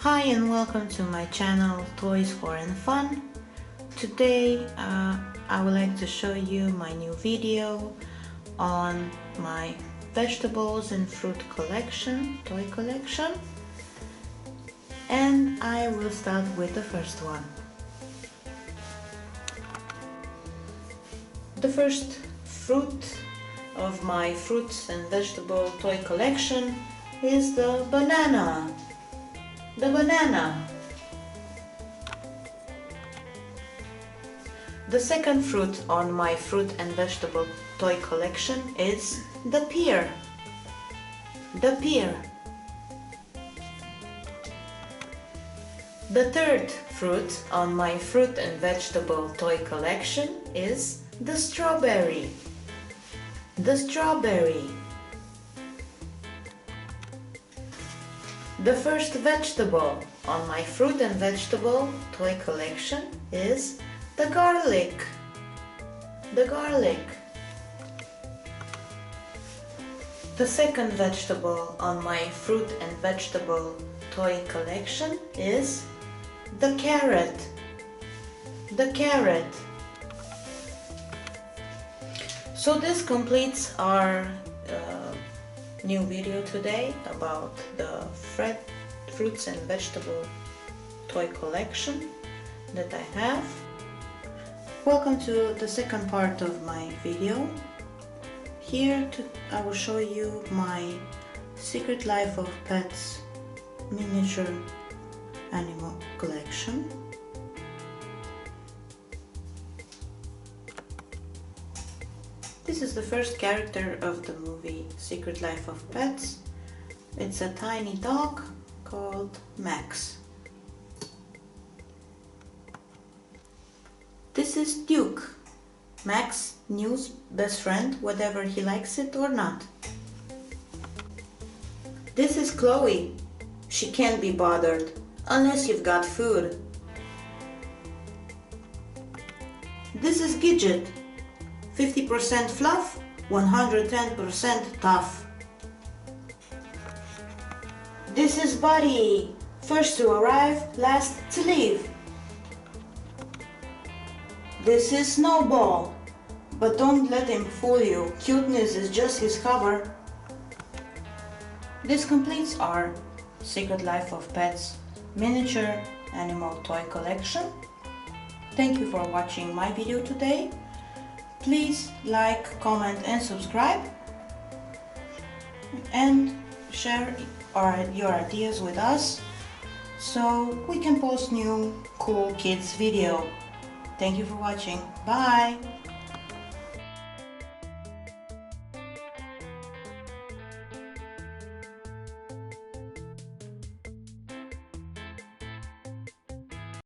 Hi and welcome to my channel Toys for and Fun. Today I would like to show you my new video on my vegetables and fruit collection, toy collection, and I will start with the first one. The first fruit of my fruits and vegetable toy collection is the banana. The banana. The second fruit on my fruit and vegetable toy collection is the pear. The pear. The third fruit on my fruit and vegetable toy collection is the strawberry. The strawberry. The first vegetable on my fruit and vegetable toy collection is the garlic. The garlic. The second vegetable on my fruit and vegetable toy collection is the carrot. The carrot. So this completes our new video today about the fruits and vegetable toy collection that I have. Welcome to the second part of my video. Here I will show you my Secret Life of Pets miniature animal collection. This is the first character of the movie Secret Life of Pets. It's a tiny dog called Max. This is Duke, Max's new best friend, whether he likes it or not. This is Chloe. She can't be bothered unless you've got food. This is Gidget. 50% fluff, 110% tough. This is Buddy, first to arrive, last to leave. This is Snowball, but don't let him fool you, cuteness is just his cover. This completes our Secret Life of Pets miniature animal toy collection. Thank you for watching my video today. Please like, comment and subscribe, and share your ideas with us so we can post new cool kids video. Thank you for watching. Bye!